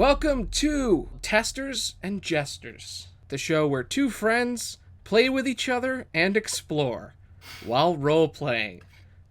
Welcome to Testers and Jesters, the show where two friends play with each other and explore while role-playing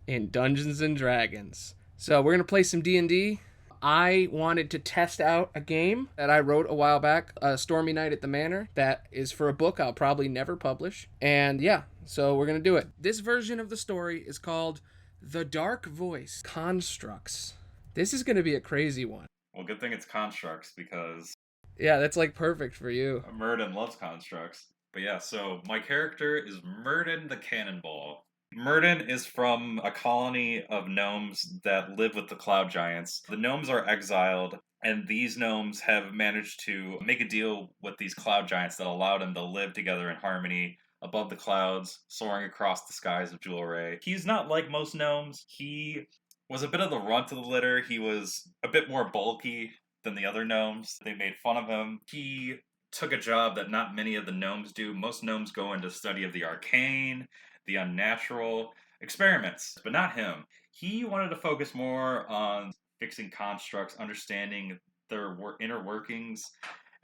in Dungeons and Dragons. So we're going to play some D&D. I wanted to test out a game that I wrote a while back, Stormy Night at the Manor, that is for a book I'll probably never publish. And yeah, so we're going to do it. This version of the story is called The Dark Voice Constructs. This is going to be a crazy one. Well, good thing it's constructs because... Yeah, that's like perfect for you. Merdan loves constructs. But yeah, so my character is Merdan the Cannon Ball. Merdan is from a colony of gnomes that live with the cloud giants. The gnomes are exiled, and these gnomes have managed to make a deal with these cloud giants that allow them to live together in harmony above the clouds, soaring across the skies of Jewelry. He's not like most gnomes. He was a bit of the runt of the litter. He was a bit more bulky than the other gnomes. They made fun of him. He took a job that not many of the gnomes do. Most gnomes go into study of the arcane, the unnatural, experiments, but not him. He wanted to focus more on fixing constructs, understanding their inner workings,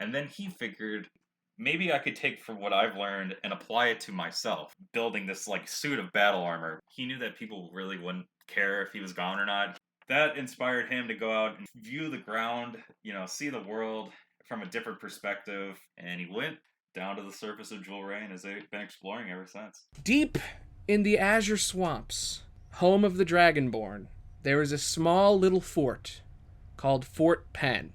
and then he figured maybe I could take from what I've learned and apply it to myself, building this like suit of battle armor. He knew that people really wouldn't care if he was gone or not. That inspired him to go out and view the ground, see the world from a different perspective, and he went down to the surface of Jewelry and has been exploring ever since. Deep in the Azure Swamps, home of the Dragonborn, there is a small little fort called Fort Penn.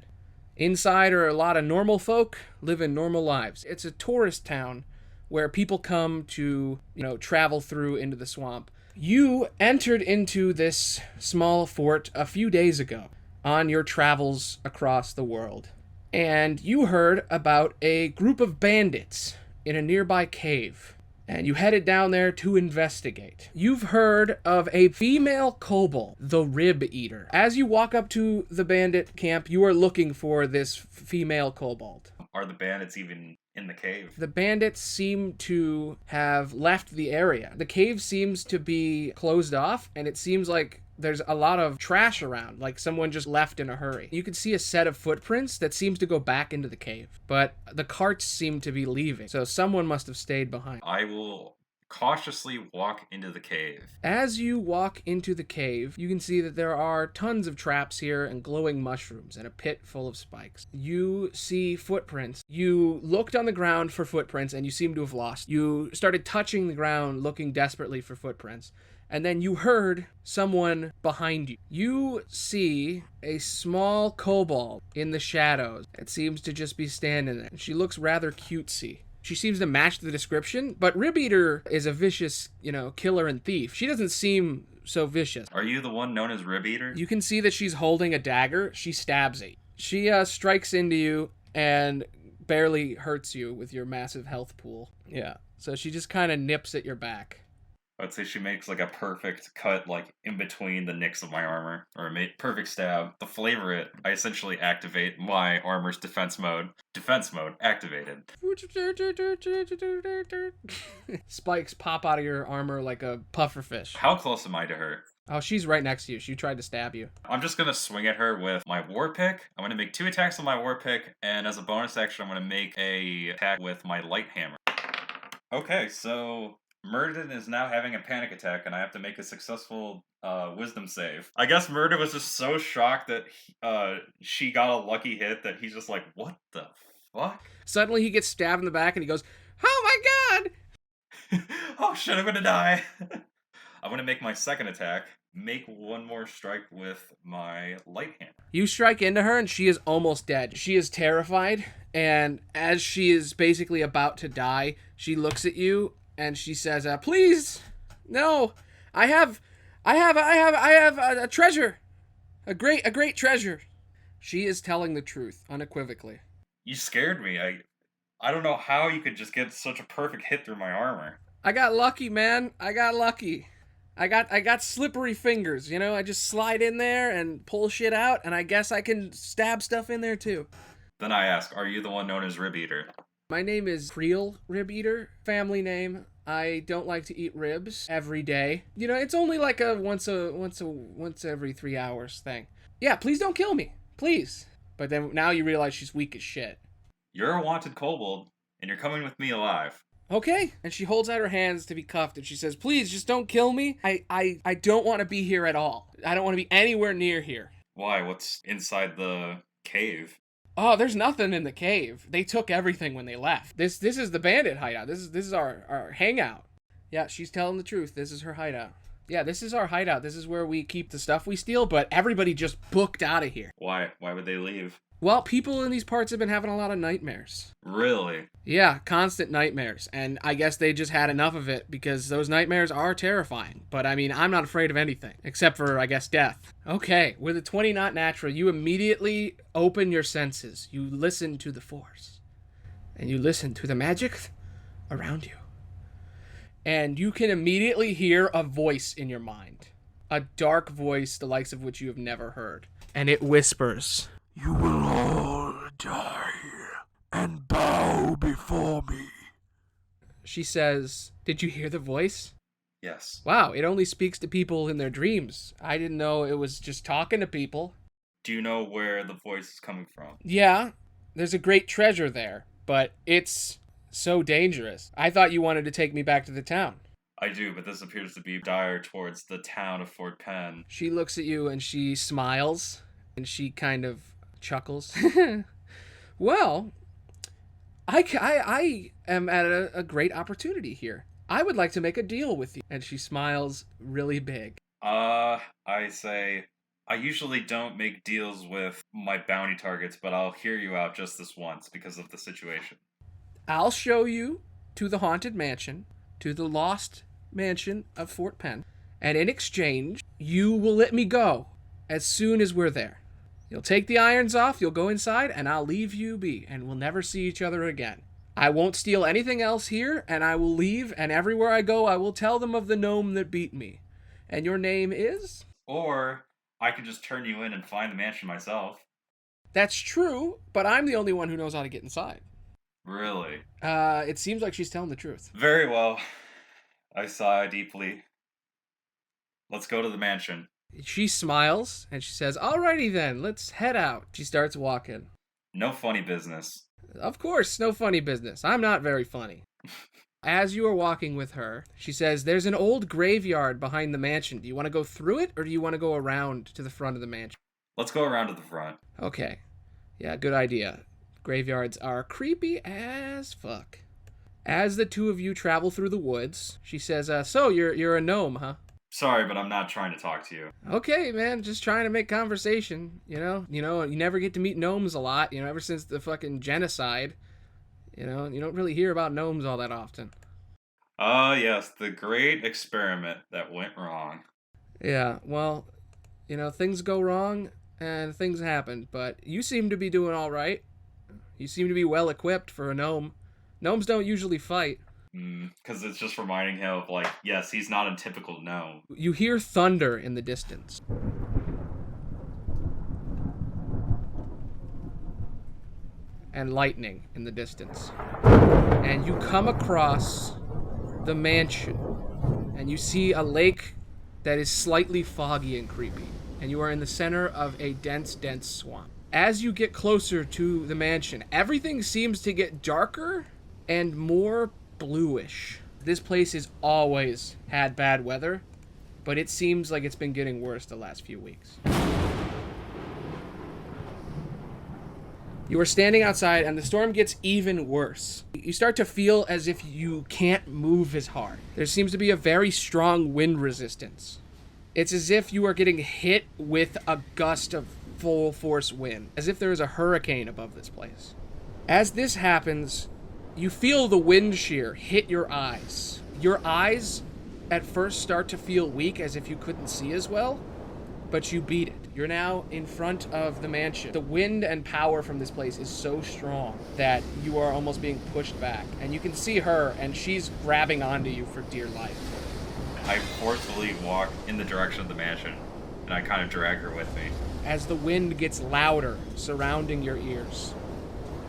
Inside are a lot of normal folk living normal lives. It's a tourist town where people come to, travel through into the swamp. You entered into this small fort a few days ago on your travels across the world. And you heard about a group of bandits in a nearby cave. And you headed down there to investigate. You've heard of a female kobold, the Rib Eater. As you walk up to the bandit camp, you are looking for this female kobold. Are the bandits even in the cave? The bandits seem to have left the area. The cave seems to be closed off, and it seems like there's a lot of trash around, like someone just left in a hurry. You can see a set of footprints that seems to go back into the cave, but the carts seem to be leaving, so someone must have stayed behind. I will cautiously walk into the cave. As you walk into the cave, you can see that there are tons of traps here and glowing mushrooms and a pit full of spikes. You see footprints. You looked on the ground for footprints and you seem to have lost. You started touching the ground, looking desperately for footprints. And then you heard someone behind you. You see a small kobold in the shadows. It seems to just be standing there. She looks rather cutesy. She seems to match the description, but Rib Eater is a vicious, killer and thief. She doesn't seem so vicious. Are you the one known as Rib Eater? You can see that she's holding a dagger. She stabs it. She strikes into you and barely hurts you with your massive health pool. Yeah, so she just kind of nips at your back. I'd say she makes like a perfect cut, like in between the nicks of my armor, or a perfect stab. To flavor it, I essentially activate my armor's defense mode. Defense mode activated. Spikes pop out of your armor like a pufferfish. How close am I to her? Oh, she's right next to you. She tried to stab you. I'm just gonna swing at her with my war pick. I'm gonna make 2 attacks with my war pick, and as a bonus action, I'm gonna make a attack with my light hammer. Okay, so Merdan is now having a panic attack, and I have to make a successful wisdom save. I guess Merdan was just so shocked that she got a lucky hit that he's just like, what the fuck? Suddenly he gets stabbed in the back, and he goes, oh my god! Oh shit, I'm gonna die. I'm gonna make my second attack, make one more strike with my light hammer. You strike into her, and she is almost dead. She is terrified, and as she is basically about to die, she looks at you, and she says, please, no, I have a treasure, a great treasure. She is telling the truth, unequivocally. You scared me. I don't know how you could just get such a perfect hit through my armor. I got lucky, man. I got lucky. I got slippery fingers, I just slide in there and pull shit out, and I guess I can stab stuff in there too. Then I ask, are you the one known as Rib Eater? My name is Creel Rib Eater, family name. I don't like to eat ribs every day. It's only like a once every 3 hours thing. Yeah, please don't kill me. Please. But then now you realize she's weak as shit. You're a wanted kobold, and you're coming with me alive. Okay. And she holds out her hands to be cuffed, and she says, please, just don't kill me. I don't want to be here at all. I don't want to be anywhere near here. Why? What's inside the cave? Oh, there's nothing in the cave. They took everything when they left. This is the bandit hideout. This is our hangout. Yeah, she's telling the truth. This is her hideout. Yeah, this is our hideout. This is where we keep the stuff we steal, but everybody just booked out of here. Why? Why would they leave? Well, people in these parts have been having a lot of nightmares. Really? Yeah, constant nightmares. And I guess they just had enough of it because those nightmares are terrifying. But I mean, I'm not afraid of anything except for, I guess, death. Okay, with a 20 not natural, you immediately open your senses. You listen to the force. And you listen to the magic around you. And you can immediately hear a voice in your mind. A dark voice, the likes of which you have never heard. And it whispers, "You will all die and bow before me." She says, did you hear the voice? Yes. Wow, it only speaks to people in their dreams. I didn't know it was just talking to people. Do you know where the voice is coming from? Yeah, there's a great treasure there, but it's so dangerous. I thought you wanted to take me back to the town. I do, but this appears to be dire towards the town of Fort Penn. She looks at you and she smiles and she kind of chuckles. Well, I am at a great opportunity here. I would like to make a deal with you. And she smiles really big. I say, I usually don't make deals with my bounty targets, but I'll hear you out just this once because of the situation. I'll show you to the haunted mansion, to the lost mansion of Fort Penn, and in exchange, you will let me go as soon as we're there. You'll take the irons off, you'll go inside, and I'll leave you be, and we'll never see each other again. I won't steal anything else here, and I will leave, and everywhere I go, I will tell them of the gnome that beat me. And your name is? Or I could just turn you in and find the mansion myself. That's true, but I'm the only one who knows how to get inside. Really? It seems like she's telling the truth. Very well. I sigh deeply. Let's go to the mansion. She smiles, and she says, alrighty then, let's head out. She starts walking. No funny business. Of course, no funny business. I'm not very funny. As you are walking with her, she says, there's an old graveyard behind the mansion. Do you want to go through it, or do you want to go around to the front of the mansion? Let's go around to the front. Okay. Yeah, good idea. Graveyards are creepy as fuck. As the two of you travel through the woods, she says, so you're a gnome, huh? Sorry, but I'm not trying to talk to you. Okay, man, just trying to make conversation, you know, you never get to meet gnomes a lot, ever since the fucking genocide, you don't really hear about gnomes all that often. Yes, the great experiment that went wrong. Yeah, well, things go wrong and things happen, but you seem to be doing all right. You seem to be well equipped for a gnome. Gnomes don't usually fight. Because it's just reminding him of, yes, he's not a typical gnome. You hear thunder in the distance. And lightning in the distance. And you come across the mansion. And you see a lake that is slightly foggy and creepy. And you are in the center of a dense swamp. As you get closer to the mansion, everything seems to get darker and more bluish. This place has always had bad weather, but it seems like it's been getting worse the last few weeks. You are standing outside and the storm gets even worse. You start to feel as if you can't move as hard. There seems to be a very strong wind resistance. It's as if you are getting hit with a gust of full force wind, as if there is a hurricane above this place. As this happens, you feel the wind shear hit your eyes. Your eyes at first start to feel weak, as if you couldn't see as well, but you beat it. You're now in front of the mansion. The wind and power from this place is so strong that you are almost being pushed back. And you can see her, and she's grabbing onto you for dear life. I forcefully walk in the direction of the mansion, and I kind of drag her with me. As the wind gets louder, surrounding your ears.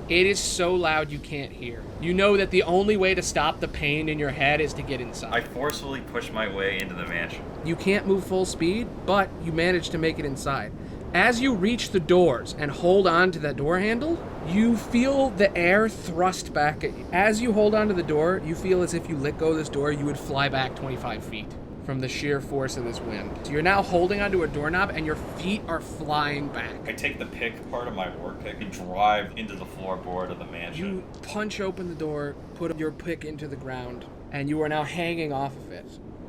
It is so loud you can't hear. You know that the only way to stop the pain in your head is to get inside. I forcefully push my way into the mansion. You can't move full speed, but you manage to make it inside. As you reach the doors and hold on to that door handle, you feel the air thrust back at you. As you hold on to the door, you feel as if you let go of this door, you would fly back 25 feet from the sheer force of this wind. So you're now holding onto a doorknob and your feet are flying back. I take the pick part of my work pick and drive into the floorboard of the mansion. You punch open the door, put your pick into the ground, and you are now hanging off of it.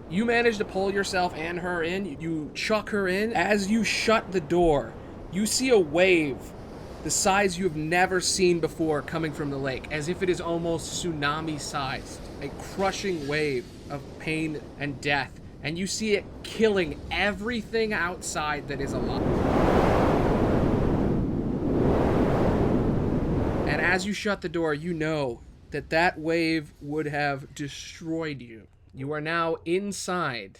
You manage to pull yourself and her in. You chuck her in. As you shut the door, you see a wave the size you have never seen before coming from the lake, as if it is almost tsunami-sized. A crushing wave of pain and death. And you see it killing everything outside that is alive. And as you shut the door, you know that that wave would have destroyed you. You are now inside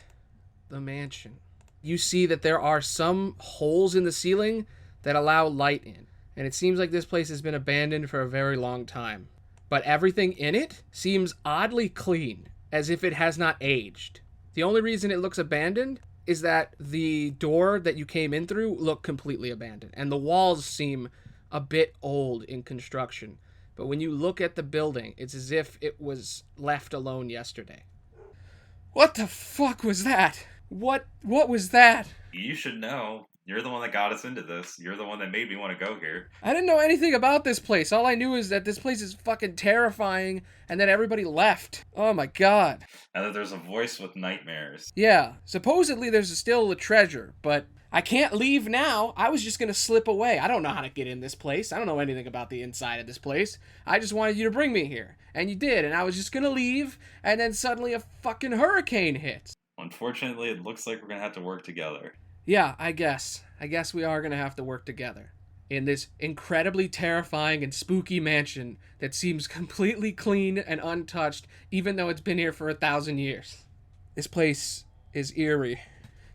the mansion. You see that there are some holes in the ceiling that allow light in. And it seems like this place has been abandoned for a very long time. But everything in it seems oddly clean, as if it has not aged. The only reason it looks abandoned is that the door that you came in through looked completely abandoned. And the walls seem a bit old in construction. But when you look at the building, it's as if it was left alone yesterday. What the fuck was that? What was that? You should know. You're the one that got us into this. You're the one that made me want to go here. I didn't know anything about this place. All I knew is that this place is fucking terrifying and that everybody left. Oh my god. And that there's a voice with nightmares. Yeah, supposedly there's still a treasure, but I can't leave now. I was just gonna slip away. I don't know how to get in this place. I don't know anything about the inside of this place. I just wanted you to bring me here. And you did, and I was just gonna leave, and then suddenly a fucking hurricane hit. Unfortunately, it looks like we're gonna have to work together. Yeah, I guess. I guess we are gonna have to work together. In this incredibly terrifying and spooky mansion that seems completely clean and untouched, even though it's been here for 1,000 years. This place is eerie.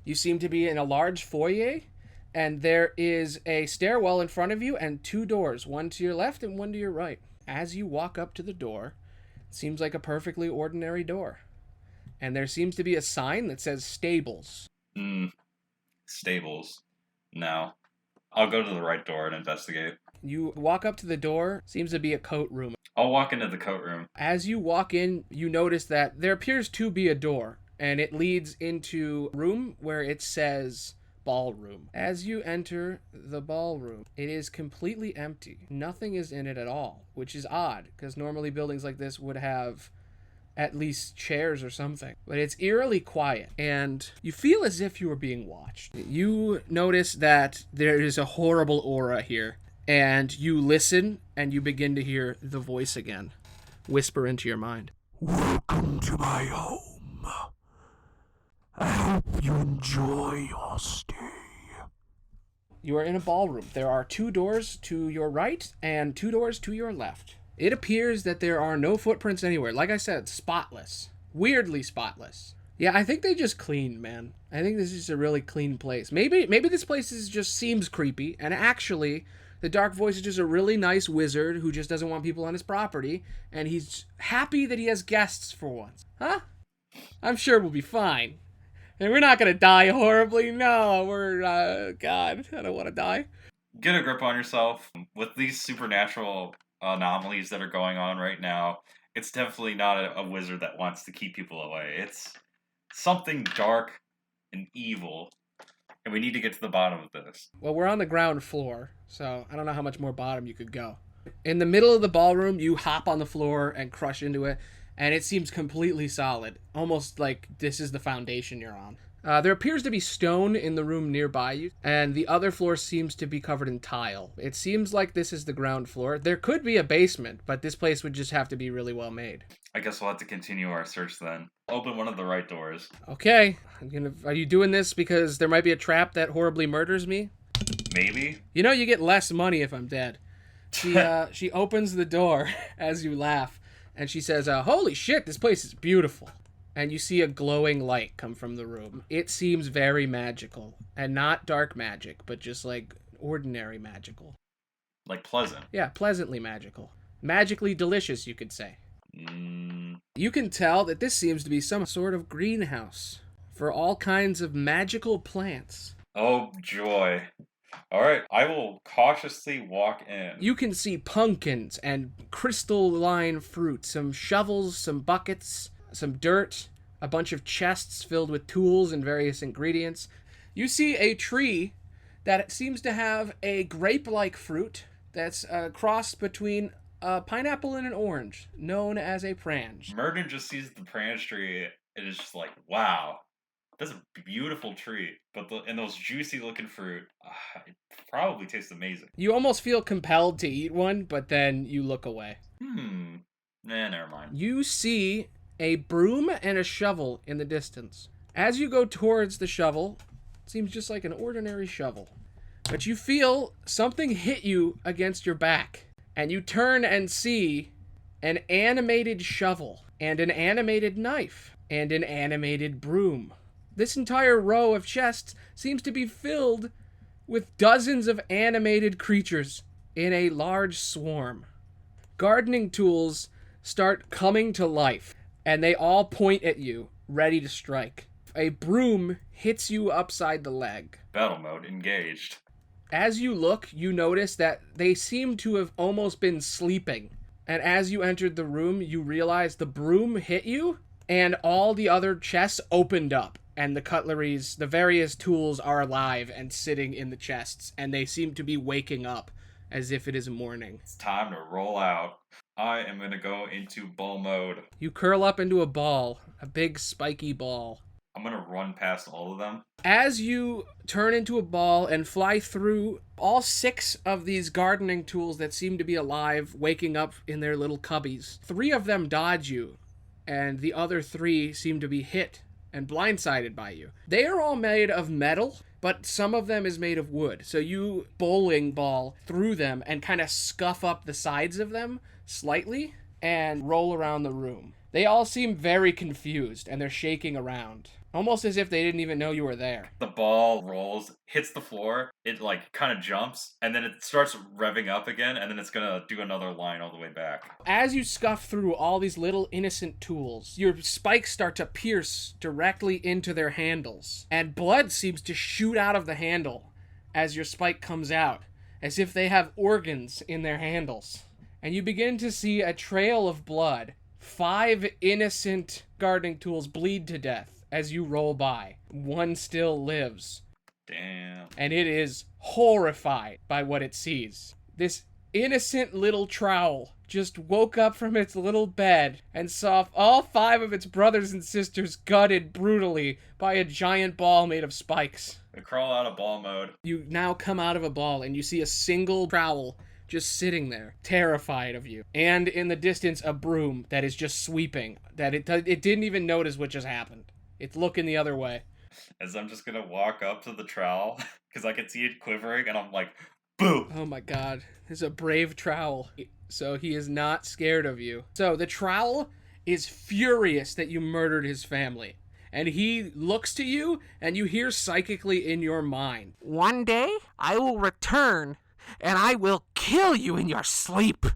You seem to be in a large foyer, and there is a stairwell in front of you and 2 doors, one to your left and one to your right. As you walk up to the door, it seems like a perfectly ordinary door. And there seems to be a sign that says stables. Stables. No. I'll go to the right door and investigate. You walk up to the door, seems to be a coat room. I'll walk into the coat room. As you walk in, you notice that there appears to be a door, and it leads into a room where it says ballroom. As you enter the ballroom, it is completely empty. Nothing is in it at all, which is odd, because normally buildings like this would have at least chairs or something. But it's eerily quiet, and you feel as if you were being watched. You notice that there is a horrible aura here, and you listen, and you begin to hear the voice again whisper into your mind. Welcome to my home. I hope you enjoy your stay. You are in a ballroom. There are 2 doors to your right and 2 doors to your left. It appears that there are no footprints anywhere. Like I said, spotless. Weirdly spotless. Yeah, I think they just cleaned, man. I think this is just a really clean place. Maybe this place just seems creepy, and actually, the Dark Voice is just a really nice wizard who just doesn't want people on his property, and he's happy that he has guests for once. Huh? I'm sure we'll be fine. And we're not gonna die horribly. No, God, I don't want to die. Get a grip on yourself. With these supernatural anomalies that are going on right now, it's definitely not a wizard that wants to keep people away. It's something dark and evil, and we need to get to the bottom of this. Well, we're on the ground floor, so I don't know how much more bottom you could go. In the middle of the ballroom, you hop on the floor and crush into it, and it seems completely solid, almost like this is the foundation you're on. There appears to be stone in the room nearby you, and the other floor seems to be covered in tile. It seems like this is the ground floor. There could be a basement, but this place would just have to be really well made. I guess we'll have to continue our search then. Open one of the right doors. Okay. Are you doing this because there might be a trap that horribly murders me? Maybe. You know you get less money if I'm dead. She opens the door as you laugh, and she says, holy shit, this place is beautiful. And you see a glowing light come from the room. It seems very magical. And not dark magic, but just like ordinary magical. Like pleasant. Yeah, pleasantly magical. Magically delicious, you could say. You can tell that this seems to be some sort of greenhouse for all kinds of magical plants. Oh, joy. All right, I will cautiously walk in. You can see pumpkins and crystalline fruit, some shovels, some buckets, some dirt, a bunch of chests filled with tools and various ingredients. You see a tree that seems to have a grape-like fruit that's a cross between a pineapple and an orange, known as a prange. Merdan just sees the branch tree and is just like, wow, that's a beautiful tree. But and those juicy looking fruit, it probably tastes amazing. You almost feel compelled to eat one, but then you look away. Never mind. You see a broom and a shovel in the distance. As you go towards the shovel, it seems just like an ordinary shovel. But you feel something hit you against your back. And you turn and see an animated shovel, and an animated knife, and an animated broom. This entire row of chests seems to be filled with dozens of animated creatures in a large swarm. Gardening tools start coming to life, and they all point at you, ready to strike. A broom hits you upside the leg. Battle mode engaged. As you look, you notice that they seem to have almost been sleeping. And as you entered the room, you realize the broom hit you, and all the other chests opened up. And the cutleries, the various tools are alive and sitting in the chests, and they seem to be waking up as if it is morning. It's time to roll out. I am going to go into ball mode. You curl up into a ball, a big spiky ball. I'm going to run past all of them. As you turn into a ball and fly through all 6 of these gardening tools that seem to be alive, waking up in their little cubbies, 3 of them dodge you, and the other 3 seem to be hit and blindsided by you. They are all made of metal, but some of them is made of wood. So you bowling ball through them and kind of scuff up the sides of them slightly and roll around the room. They all seem very confused, and they're shaking around, almost as if they didn't even know you were there. The ball rolls, hits the floor, it kind of jumps, and then it starts revving up again, and then it's gonna do another line all the way back. As you scuff through all these little innocent tools, your spikes start to pierce directly into their handles, and blood seems to shoot out of the handle as your spike comes out, as if they have organs in their handles. And you begin to see a trail of blood. 5 innocent gardening tools bleed to death as you roll by. 1 still lives. Damn. And it is horrified by what it sees. This innocent little trowel just woke up from its little bed and saw all 5 of its brothers and sisters gutted brutally by a giant ball made of spikes. I crawl out of ball mode. You now come out of a ball and you see a single trowel just sitting there, terrified of you. And in the distance, a broom that is just sweeping, that it didn't even notice what just happened. It's looking the other way. As I'm just gonna walk up to the trowel, because I can see it quivering, and I'm like, boo! Oh my god, this is a brave trowel. So he is not scared of you. So the trowel is furious that you murdered his family. And he looks to you, and you hear psychically in your mind, One day I will return, and I will kill you in your sleep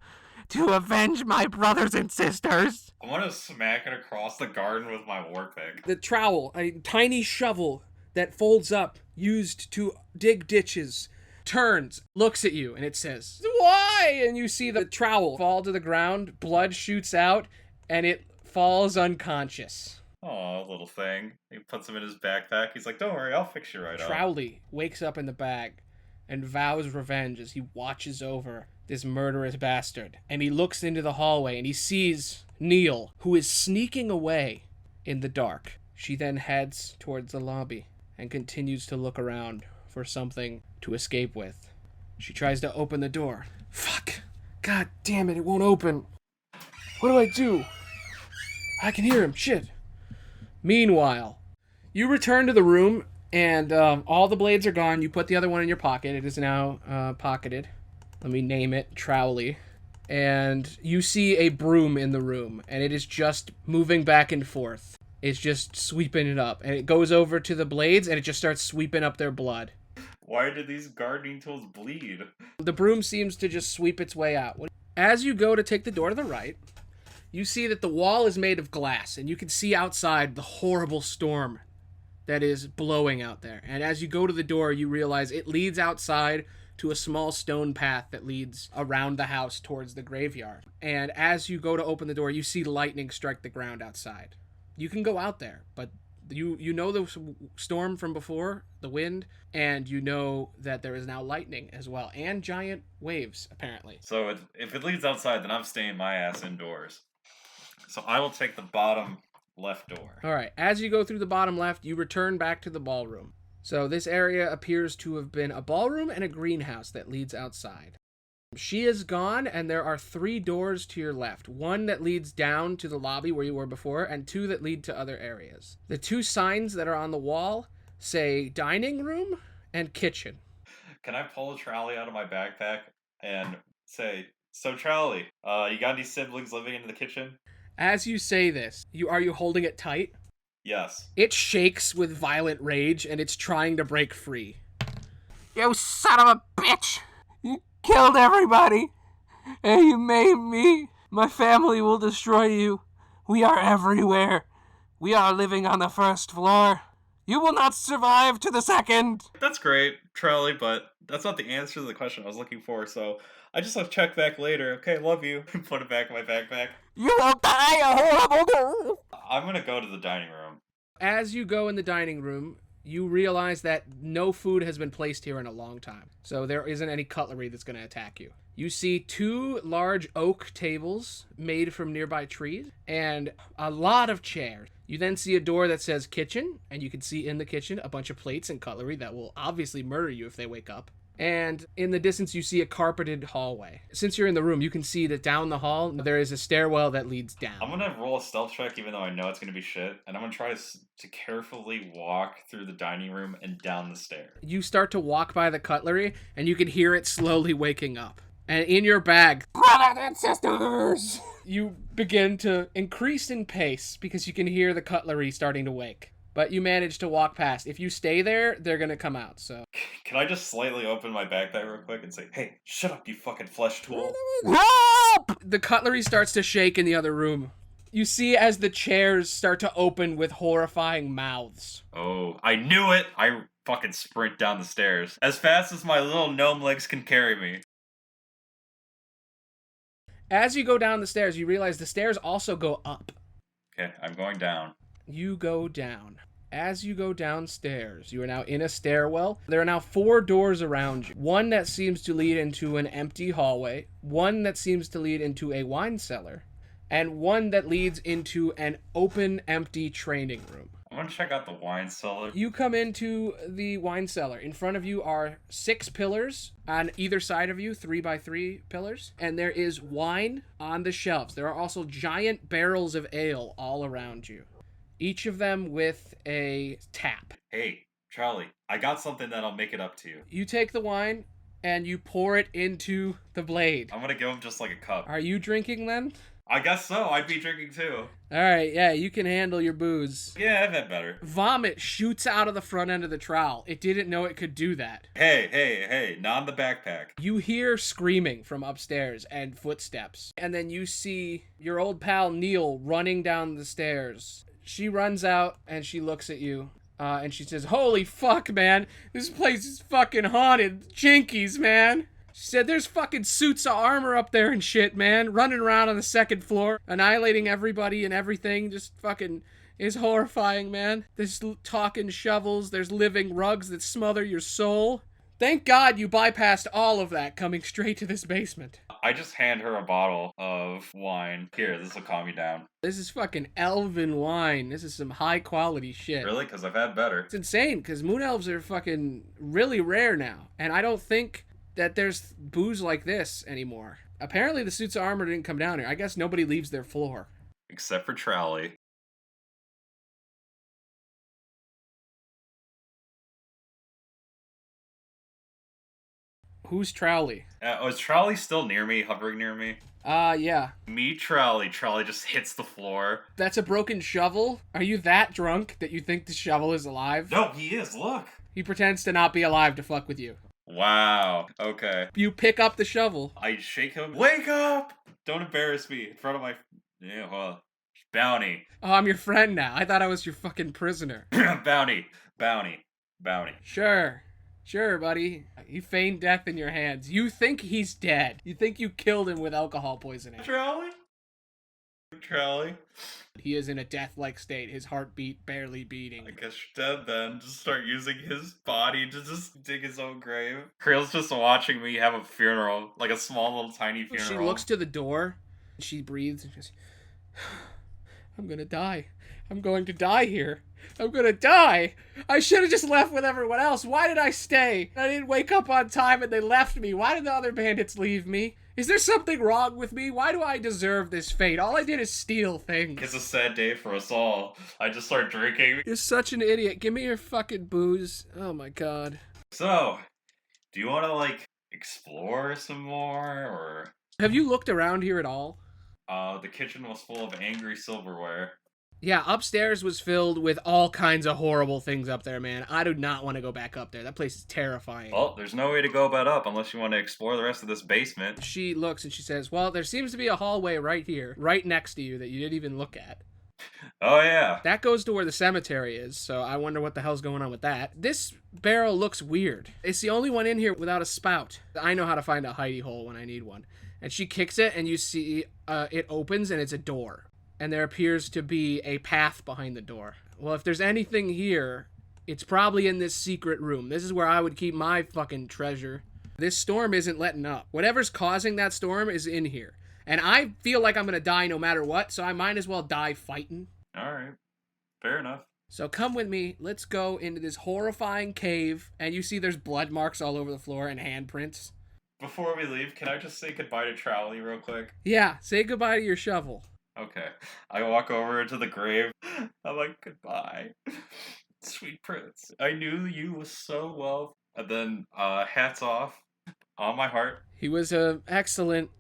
to avenge my brothers and sisters. I want to smack it across the garden with my war pick. the trowel, a tiny shovel that folds up, used to dig ditches, turns, looks at you, and it says, "Why?" And you see the trowel fall to the ground, blood shoots out, and it falls unconscious. Oh, little thing. He puts him in his backpack. He's like, don't worry, I'll fix you right up. Trowley wakes up in the bag and vows revenge as he watches over this murderous bastard. And he looks into the hallway and he sees Neil, who is sneaking away in the dark. She then heads towards the lobby and continues to look around for something to escape with. She tries to open the door. Fuck! God damn it, it won't open. What do I do? I can hear him. Shit. Meanwhile, you return to the room, and all the blades are gone. You put the other one in your pocket. It is now pocketed. Let me name it Trowley. And you see a broom in the room, and it is just moving back and forth. It's just sweeping it up, and it goes over to the blades, and it just starts sweeping up their blood. Why do these gardening tools bleed? The broom seems to just sweep its way out. As you go to take the door to the right, you see that the wall is made of glass, and you can see outside the horrible storm that is blowing out there. And as you go to the door, you realize it leads outside to a small stone path that leads around the house towards the graveyard. And as you go to open the door, you see lightning strike the ground outside. You can go out there, but you know the storm from before, the wind, and you know that there is now lightning as well, and giant waves, apparently. So if it leads outside, then I'm staying my ass indoors. So I will take the bottom left door. All right, as you go through the bottom left, you return back to the ballroom. So this area appears to have been a ballroom and a greenhouse that leads outside. She is gone, and there are 3 doors to your left. One that leads down to the lobby where you were before, and 2 that lead to other areas. The 2 signs that are on the wall say dining room and kitchen. Can I pull a trolley out of my backpack and say, "So trolley, you got any siblings living in the kitchen?" As you say this, are you holding it tight? Yes. It shakes with violent rage, and it's trying to break free. You son of a bitch! You killed everybody, and you made me. My family will destroy you. We are everywhere. We are living on the 1st floor. You will not survive to the 2nd. That's great, trolley, but that's not the answer to the question I was looking for, so I just have to check back later. Okay, love you. Put it back in my backpack. You will die a horrible death. I'm gonna go to the dining room. As you go in the dining room, you realize that no food has been placed here in a long time. So there isn't any cutlery that's going to attack you. You see 2 large oak tables made from nearby trees and a lot of chairs. You then see a door that says kitchen, and you can see in the kitchen a bunch of plates and cutlery that will obviously murder you if they wake up. And in the distance, you see a carpeted hallway. Since you're in the room, you can see that down the hall, there is a stairwell that leads down. I'm gonna roll a stealth check, even though I know it's gonna be shit, and I'm gonna try to carefully walk through the dining room and down the stairs. You start to walk by the cutlery, and you can hear it slowly waking up. And in your bag, Brothers and sisters! you begin to increase in pace because you can hear the cutlery starting to wake. But you manage to walk past. If you stay there, they're gonna come out, so. Can I just slightly open my backpack real quick and say, "Hey, shut up, you fucking flesh tool"? Help! The cutlery starts to shake in the other room. You see as the chairs start to open with horrifying mouths. Oh, I knew it! I fucking sprint down the stairs as fast as my little gnome legs can carry me. As you go down the stairs, you realize the stairs also go up. Okay, I'm going down. You go down. As you go downstairs, you are now in a stairwell. There are now 4 doors around you. One that seems to lead into an empty hallway, one that seems to lead into a wine cellar, and one that leads into an open, empty training room. I'm gonna check out the wine cellar. You come into the wine cellar. In front of you are 6 pillars on either side of you, 3x3 pillars, and there is wine on the shelves. There are also giant barrels of ale all around you, each of them with a tap. Hey, Charlie, I got something that'll make it up to you. You take the wine and you pour it into the blade. I'm gonna give him just like a cup. Are you drinking then? I guess so. I'd be drinking too. Alright, yeah, you can handle your booze. Yeah, I've had better. Vomit shoots out of the front end of the trowel. It didn't know it could do that. Hey, not in the backpack. You hear screaming from upstairs and footsteps. And then you see your old pal Neil running down the stairs. She runs out and she looks at you. And she says, "Holy fuck, man. This place is fucking haunted. Jinkies, man." She said, "There's fucking suits of armor up there and shit, man. Running around on the 2nd floor. Annihilating everybody and everything. Just fucking is horrifying, man. There's talking shovels. There's living rugs that smother your soul. Thank God you bypassed all of that coming straight to this basement." I just hand her a bottle of wine. Here, this will calm you down. This is fucking elven wine. This is some high quality shit. Really? Because I've had better. It's insane, because moon elves are fucking really rare now. And I don't think that there's booze like this anymore. Apparently the suits of armor didn't come down here. I guess nobody leaves their floor. Except for Trowley. Who's Trowley? Is Trowley still near me, hovering near me? Yeah. Me, Trowley. Trowley just hits the floor. That's a broken shovel? Are you that drunk that you think the shovel is alive? No, he is, look. He pretends to not be alive to fuck with you. Wow, okay. You pick up the shovel. I shake him. Wake up! Don't embarrass me in front of my... Yeah, well... Bounty. Oh, I'm your friend now. I thought I was your fucking prisoner. Bounty. Sure. Sure, buddy. You feigned death in your hands. You think he's dead. You think you killed him with alcohol poisoning. Trolley. He is in a death-like state, his heartbeat barely beating. I guess you're dead then. Just start using his body to just dig his own grave. Creel's just watching me have a funeral. Like a small little tiny funeral. She looks to the door. She breathes and goes, I'm gonna die. I'm going to die here. I'm gonna die. I should have just left with everyone else. Why did I stay? I didn't wake up on time and they left me. Why did the other bandits leave me? Is there something wrong with me? Why do I deserve this fate? All I did is steal things. It's a sad day for us all. I just start drinking. You're such an idiot. Give me your fucking booze. Oh my god. So, do you want to, like, explore some more, or... Have you looked around here at all? The kitchen was full of angry silverware. Yeah, upstairs was filled with all kinds of horrible things up there, man. I do not want to go back up there. That place is terrifying. Well, there's no way to go about up unless you want to explore the rest of this basement. She looks and she says, well, there seems to be a hallway right here, right next to you that you didn't even look at. Oh, yeah. That goes to where the cemetery is, so I wonder what the hell's going on with that. This barrel looks weird. It's the only one in here without a spout. I know how to find a hidey hole when I need one. And she kicks it, and you see it opens, and it's a door. And there appears to be a path behind the door. Well, if there's anything here, it's probably in this secret room. This is where I would keep my fucking treasure. This storm isn't letting up. Whatever's causing that storm is in here. And I feel like I'm gonna die no matter what, so I might as well die fighting. Alright. Fair enough. So come with me. Let's go into this horrifying cave. And you see there's blood marks all over the floor and handprints. Before we leave, can I just say goodbye to Trowley real quick? Yeah, say goodbye to your shovel. Okay. I walk over to the grave. I'm like, goodbye. Sweet prince. I knew you was so well. And then, hats off on my heart. He was an excellent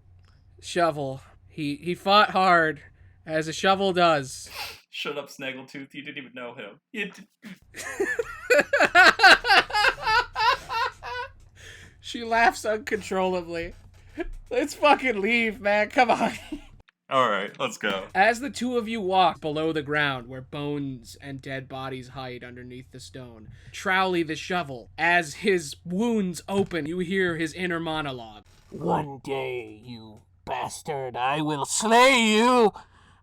shovel. He fought hard, as a shovel does. Shut up, Snaggletooth. You didn't even know him. She laughs uncontrollably. Let's fucking leave, man. Come on. Alright, let's go. As the two of you walk below the ground where bones and dead bodies hide underneath the stone, Trowley the shovel, as his wounds open, you hear his inner monologue. One day, you bastard, I will slay you.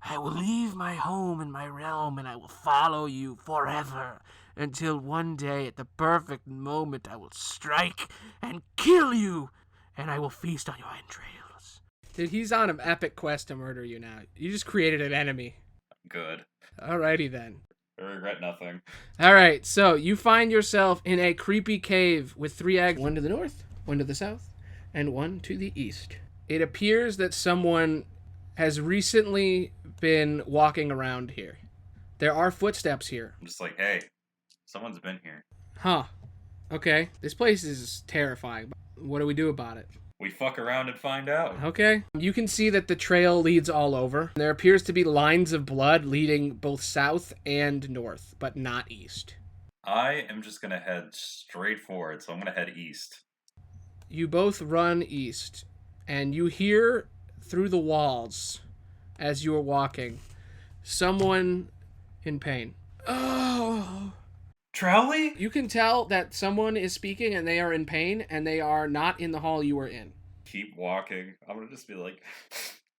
I will leave my home and my realm, and I will follow you forever, until one day, at the perfect moment, I will strike and kill you, and I will feast on your entrails. Dude, he's on an epic quest to murder you now. You just created an enemy. Good. Alrighty then. I regret nothing. Alright, so you find yourself in a creepy cave with 3 eggs. One to the north, one to the south, and one to the east. It appears that someone has recently been walking around here. There are footsteps here. I'm just like, hey, someone's been here. Huh. Okay. This place is terrifying. What do we do about it? We fuck around and find out. Okay. You can see that the trail leads all over. There appears to be lines of blood leading both south and north, but not east. I am just gonna head straight forward, so I'm gonna head east. You both run east, and you hear through the walls, as you are walking, someone in pain. Oh! Trowley? You can tell that someone is speaking and they are in pain, and they are not in the hall you are in. Keep walking. I'm gonna just be like,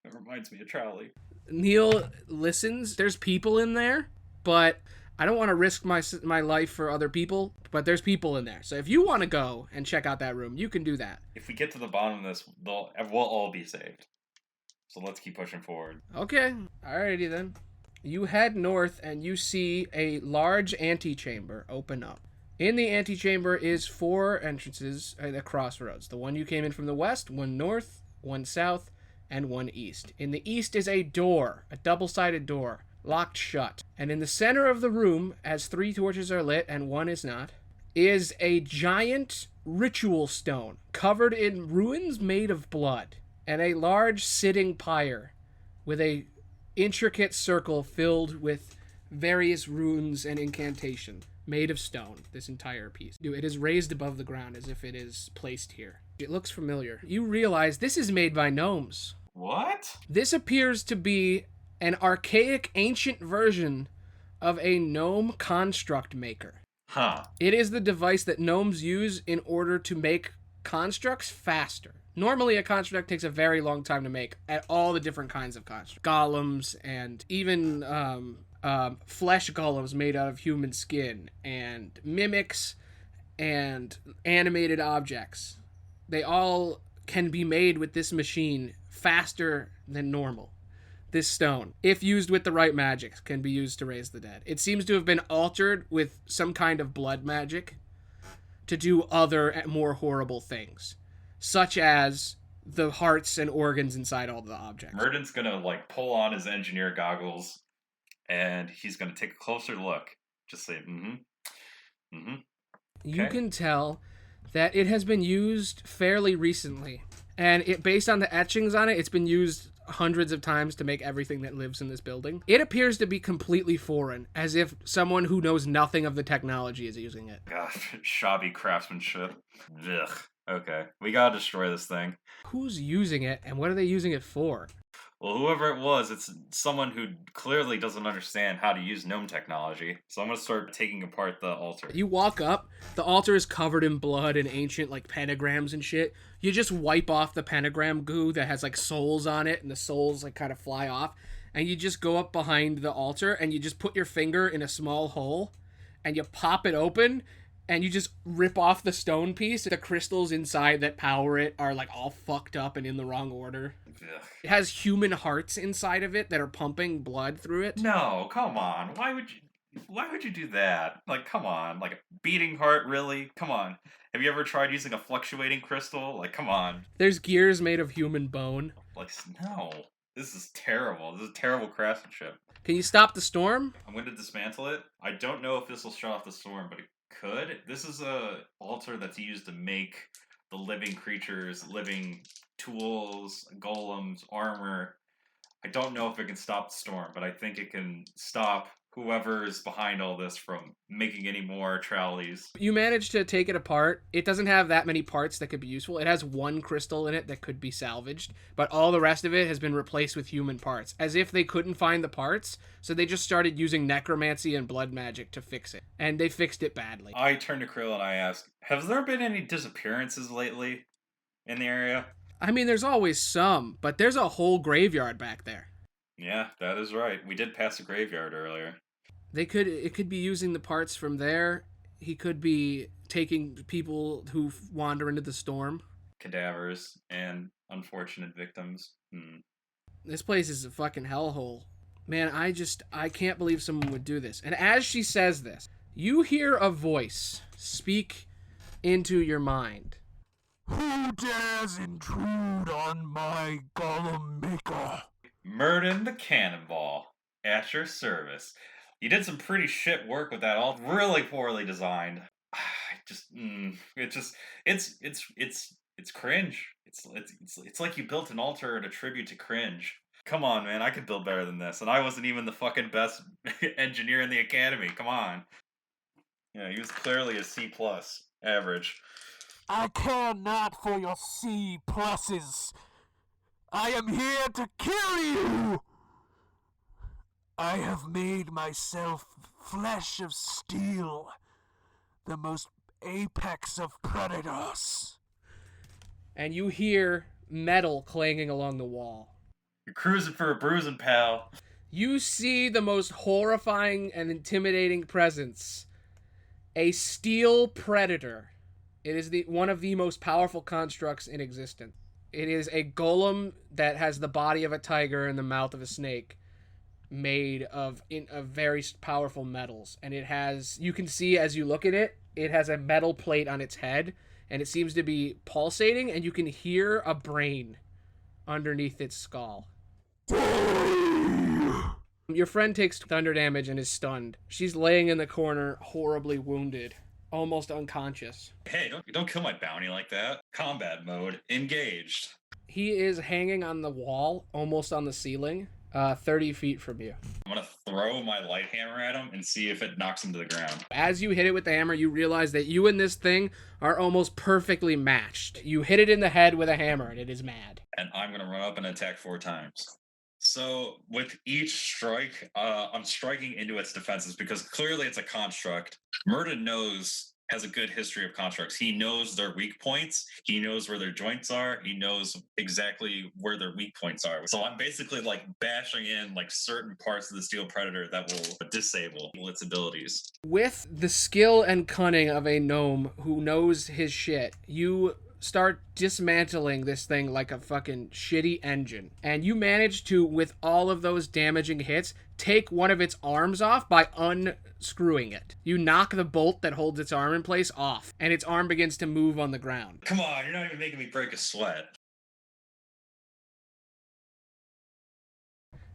it reminds me of Trowley. Neil listens. There's people in there, but I don't want to risk my life for other people, but there's people in there. So if you want to go and check out that room, you can do that. If we get to the bottom of this, we'll all be saved. So let's keep pushing forward. Okay. Alrighty then. You head north and you see a large antechamber open up. In the antechamber is 4 entrances at a crossroads. The one you came in from the west, one north, one south, and one east. In the east is a door, a double-sided door, locked shut. And in the center of the room, as 3 torches are lit and 1 is not, is a giant ritual stone covered in ruins made of blood, and a large sitting pyre with a intricate circle filled with various runes and incantation made of stone. This entire piece, it is raised above the ground as if it is placed here. It looks familiar. You realize this is made by gnomes. What? This appears to be an archaic ancient version of a gnome construct maker. Huh. It is the device that gnomes use in order to make constructs faster. Normally, a construct takes a very long time to make at all the different kinds of constructs. Golems and even flesh golems made out of human skin and mimics and animated objects. They all can be made with this machine faster than normal. This stone, if used with the right magic, can be used to raise the dead. It seems to have been altered with some kind of blood magic to do other more horrible things, such as the hearts and organs inside all the objects. Merdan's gonna pull on his engineer goggles, and he's gonna take a closer look. Just say, You Okay. can tell that it has been used fairly recently, and based on the etchings on it, it's been used hundreds of times to make everything that lives in this building. It appears to be completely foreign, as if someone who knows nothing of the technology is using it. God, shabby craftsmanship. Ugh. Okay, we gotta destroy this thing. Who's using it, and what are they using it for? Well, whoever it was, it's someone who clearly doesn't understand how to use gnome technology. So I'm gonna start taking apart the altar. You walk up, the altar is covered in blood and ancient pentagrams and shit. You just wipe off the pentagram goo that has souls on it, and the souls kind of fly off, and you just go up behind the altar and you just put your finger in a small hole and you pop it open and you just rip off the stone piece. The crystals inside that power it are all fucked up and in the wrong order. Ugh. It has human hearts inside of it that are pumping blood through it. No, come on. Why would you do that? Come on. A beating heart, really? Come on. Have you ever tried using a fluctuating crystal? Come on. There's gears made of human bone. No. This is terrible. This is terrible craftsmanship. Can you stop the storm? I'm going to dismantle it. I don't know if this will shut off the storm, but it could. This is a altar that's used to make the living creatures, living tools, golems, armor. I don't know if it can stop the storm, but I think it can stop whoever's behind all this from making any more trolleys. You managed to take it apart. It doesn't have that many parts that could be useful. It has one crystal in it that could be salvaged, but all the rest of it has been replaced with human parts, as if they couldn't find the parts, so they just started using necromancy and blood magic to fix it, and they fixed it badly. I turned to Krill and I asked, have there been any disappearances lately in the area? I mean, there's always some, but there's a whole graveyard back there. Yeah, that is right. We did pass a graveyard earlier. It could be using the parts from there. He could be taking people who wander into the storm. Cadavers and unfortunate victims. This place is a fucking hellhole. Man, I can't believe someone would do this. And as she says this, you hear a voice speak into your mind. Who dares intrude on my golem maker? Merdan the Cannon Ball, at your service. You did some pretty shit work with that, all really poorly designed. It's cringe. It's like you built an altar and a tribute to cringe. Come on, man, I could build better than this, and I wasn't even the fucking best engineer in the academy. Come on. Yeah, he was clearly a C+ average. I care not for your C pluses. I am here to kill you. I have made myself flesh of steel, the most apex of predators. And you hear metal clanging along the wall. You're cruising for a bruising, pal. You see the most horrifying and intimidating presence. A steel predator. It is one of the most powerful constructs in existence. It is a golem that has the body of a tiger and the mouth of a snake, made of very powerful metals. And it has, you can see as you look at it, it has a metal plate on its head, and it seems to be pulsating, and you can hear a brain underneath its skull. Your friend takes thunder damage and is stunned. She's laying in the corner, horribly wounded, almost unconscious. Hey, don't kill my bounty like that. Combat mode engaged. He is hanging on the wall, almost on the ceiling, 30 feet from you. I'm gonna throw my light hammer at him and see if it knocks him to the ground. As you hit it with the hammer, you realize that you and this thing are almost perfectly matched. You hit it in the head with a hammer, and it is mad. And I'm gonna run up and attack 4 times. So with each strike, I'm striking into its defenses because clearly it's a construct. Merdan has a good history of constructs. He knows their weak points. He knows where their joints are. He knows exactly where their weak points are. So I'm basically like bashing in like certain parts of the steel predator that will disable its abilities. With the skill and cunning of a gnome who knows his shit, you start dismantling this thing like a fucking shitty engine. And you manage to, with all of those damaging hits, take one of its arms off by unscrewing it. You knock the bolt that holds its arm in place off, and its arm begins to move on the ground. Come on, you're not even making me break a sweat.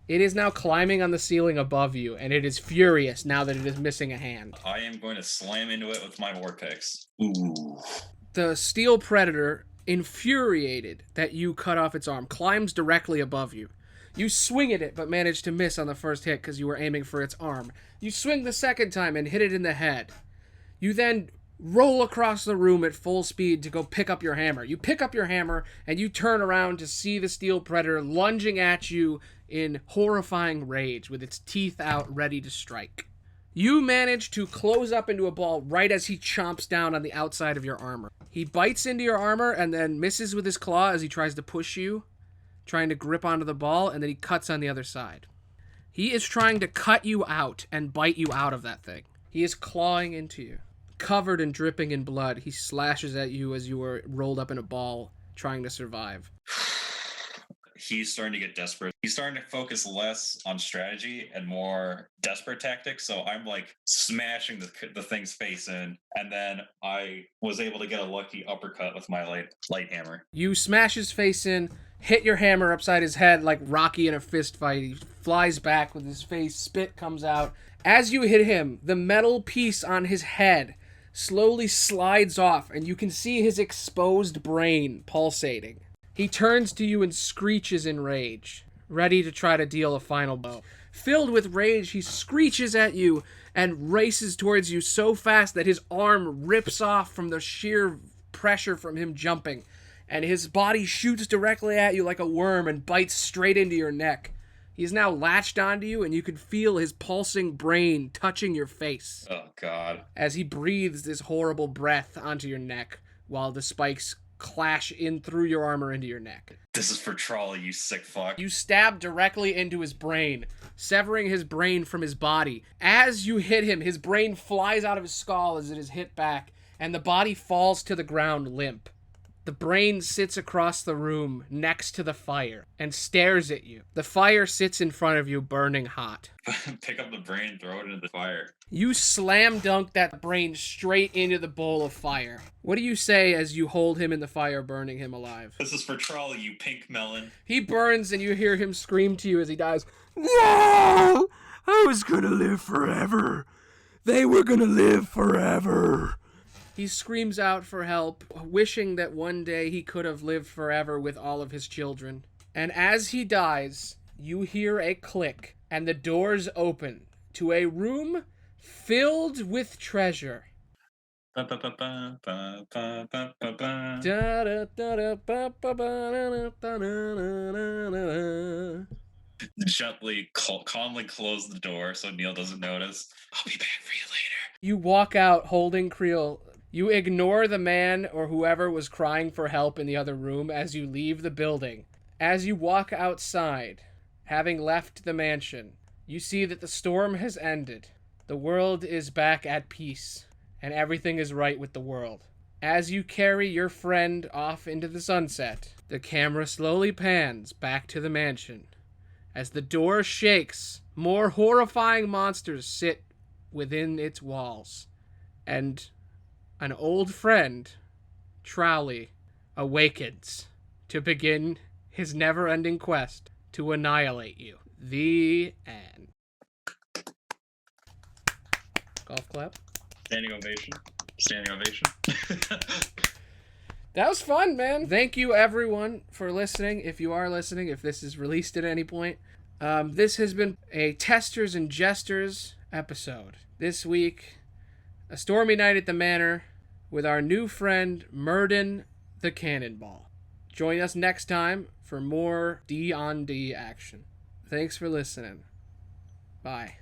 It is now climbing on the ceiling above you, and it is furious now that it is missing a hand. I am going to slam into it with my vortex. Ooh. The steel predator, infuriated that you cut off its arm, climbs directly above you. You swing at it, but manage to miss on the first hit because you were aiming for its arm. You swing the second time and hit it in the head. You then roll across the room at full speed to go pick up your hammer. You pick up your hammer, and you turn around to see the steel predator lunging at you in horrifying rage with its teeth out ready to strike. You manage to close up into a ball right as he chomps down on the outside of your armor. He bites into your armor and then misses with his claw as he tries to push you, trying to grip onto the ball, and then he cuts on the other side. He is trying to cut you out and bite you out of that thing. He is clawing into you. Covered and dripping in blood, he slashes at you as you are rolled up in a ball, trying to survive. He's starting to get desperate. He's starting to focus less on strategy and more desperate tactics. So I'm like smashing the thing's face in, and then I was able to get a lucky uppercut with my light hammer. You smash his face in, hit your hammer upside his head like Rocky in a fist fight. He flies back with his face, spit comes out. As you hit him, the metal piece on his head slowly slides off, and you can see his exposed brain pulsating. He turns to you and screeches in rage, ready to try to deal a final blow. Filled with rage, he screeches at you and races towards you so fast that his arm rips off from the sheer pressure from him jumping, and his body shoots directly at you like a worm and bites straight into your neck. He is now latched onto you, and you can feel his pulsing brain touching your face. Oh, God. As he breathes this horrible breath onto your neck while the spikes clash in through your armor into your neck. This is for Trolley, you sick fuck. You stab directly into his brain, severing his brain from his body. As you hit him, his brain flies out of his skull as it is hit back, and the body falls to the ground limp. The brain sits across the room next to the fire and stares at you. The fire sits in front of you, burning hot. Pick up the brain, throw it into the fire. You slam dunk that brain straight into the bowl of fire. What do you say as you hold him in the fire, burning him alive? This is for Trolley, you pink melon. He burns, and you hear him scream to you as he dies. No! I was gonna live forever. They were gonna live forever. He screams out for help, wishing that one day he could have lived forever with all of his children. And as he dies, you hear a click, and the doors open to a room filled with treasure. Gently, calmly close the door so Neil doesn't notice. I'll be back for you later. You walk out holding Creel. You ignore the man or whoever was crying for help in the other room as you leave the building. As you walk outside, having left the mansion, you see that the storm has ended. The world is back at peace, and everything is right with the world. As you carry your friend off into the sunset, the camera slowly pans back to the mansion. As the door shakes, more horrifying monsters sit within its walls, and an old friend, Trowley, awakens to begin his never-ending quest to annihilate you. The end. Golf clap. Standing ovation. Standing ovation. That was fun, man. Thank you, everyone, for listening. If you are listening, if this is released at any point. This has been a Testers and Jesters episode. This week, a stormy night at the Manor with our new friend, Merdan the Cannon Ball. Join us next time for more D-on-D action. Thanks for listening. Bye.